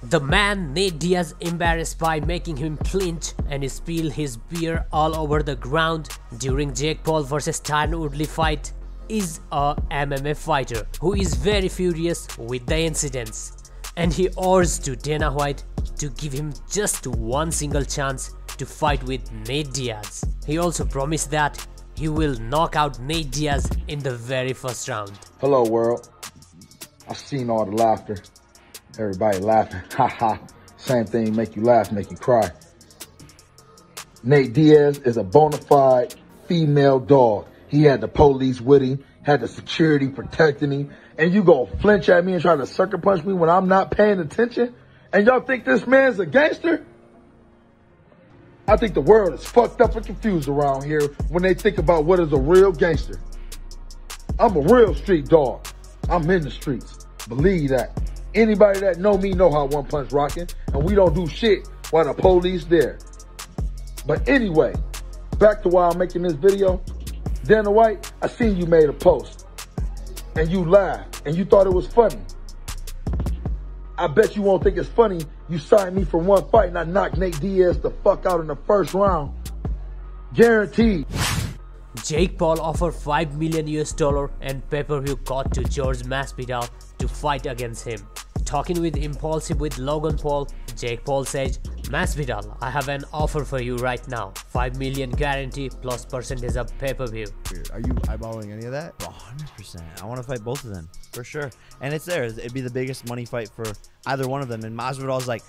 The man Nate Diaz embarrassed by making him flinch and spill his beer all over the ground during Jake Paul vs Tyron Woodley fight is a MMA fighter who is very furious with the incidents, and he urged to Dana White to give him just one single chance to fight with Nate Diaz. He also promised that he will knock out Nate Diaz in the very first round. Hello world, I've seen all the laughter. Everybody laughing, haha. Same thing, make you laugh, make you cry. Nate Diaz is a bona fide female dog. He had the police with him, had the security protecting him, and you go flinch at me and try to sucker punch me when I'm not paying attention? And y'all think this man's a gangster? I think the world is fucked up and confused around here when they think about what is a real gangster. I'm a real street dog. I'm in the streets. Believe that. Anybody that know me know how One Punch rocking, and we don't do shit while the police there. But anyway, back to why I'm making this video. Dana White, I seen you made a post, and you laughed, and you thought it was funny. I bet you won't think it's funny. You signed me for one fight, and I knocked Nate Diaz the fuck out in the first round. Guaranteed. Jake Paul offered $5 million and pay-per-view cut to Jorge Masvidal to fight against him. Talking with Impulsive with Logan Paul, Jake Paul says, "Masvidal, I have an offer for you right now. $5 million guarantee plus percentage of pay-per-view." Are you eyeballing any of that? 100%. I want to fight both of them for sure, and it's there. It'd be the biggest money fight for either one of them. And Masvidal's like,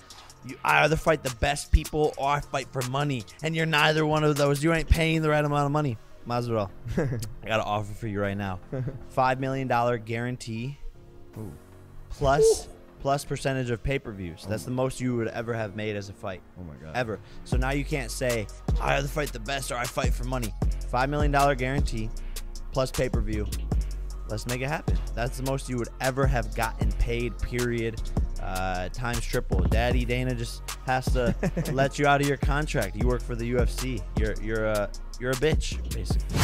I either fight the best people or I fight for money, and you're neither one of those. You ain't paying the right amount of money. Masvidal, I got an offer for you right now. $5 million guarantee. Ooh. Plus percentage of pay-per-views. That's the most you would ever have made as a fight. Oh my god. Ever. So now you can't say, I either fight the best or I fight for money. $5 million guarantee plus pay-per-view. Let's make it happen. That's the most you would ever have gotten paid, period. Times triple. Daddy Dana just has to let you out of your contract. You work for the UFC. You're a bitch, basically.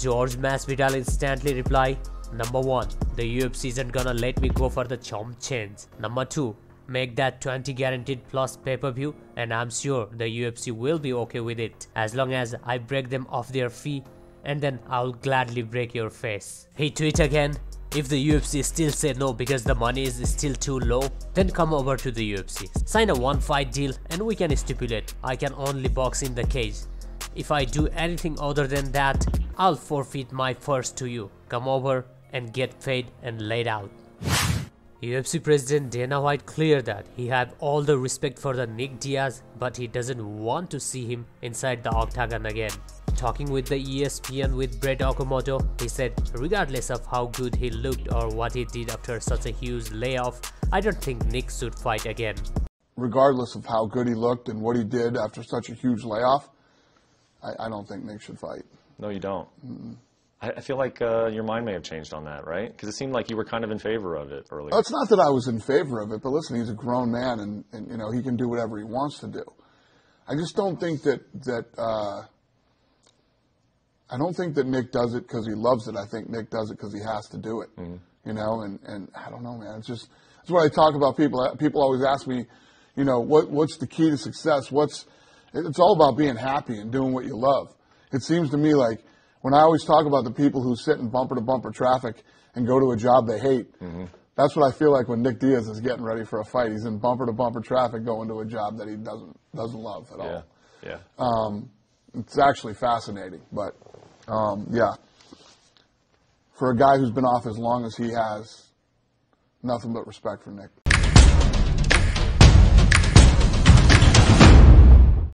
Jorge Masvidal instantly replied, "Number 1, the UFC isn't gonna let me go for the chump change. Number 2, make that 20 guaranteed plus pay-per-view, and I'm sure the UFC will be okay with it as long as I break them off their fee, and then I'll gladly break your face." He tweeted again, "If the UFC still say no because the money is still too low, then come over to the UFC. Sign a one-fight deal and we can stipulate I can only box in the cage. If I do anything other than that, I'll forfeit my purse to you. Come over and get paid and laid out." UFC President Dana White cleared that he had all the respect for the Nick Diaz, but he doesn't want to see him inside the octagon again. Talking with the ESPN with Brett Okamoto, he said, "Regardless of how good he looked or what he did after such a huge layoff, I don't think Nick should fight again." Regardless of how good he looked and what he did after such a huge layoff, I don't think Nick should fight. No, you don't. I feel like your mind may have changed on that, right? Because it seemed like you were kind of in favor of it earlier. It's not that I was in favor of it, but listen, he's a grown man, and you know, he can do whatever he wants to do. I just don't think that I don't think that Nick does it because he loves it. I think Nick does it because he has to do it. You know, and I don't know, man. It's what I talk about. People always ask me, you know, what's the key to success? It's all about being happy and doing what you love. It seems to me like when I always talk about the people who sit in bumper-to-bumper traffic and go to a job they hate, that's what I feel like when Nick Diaz is getting ready for a fight. He's in bumper-to-bumper traffic going to a job that he doesn't love at all. Yeah. It's actually fascinating, but yeah. For a guy who's been off as long as he has, nothing but respect for Nick.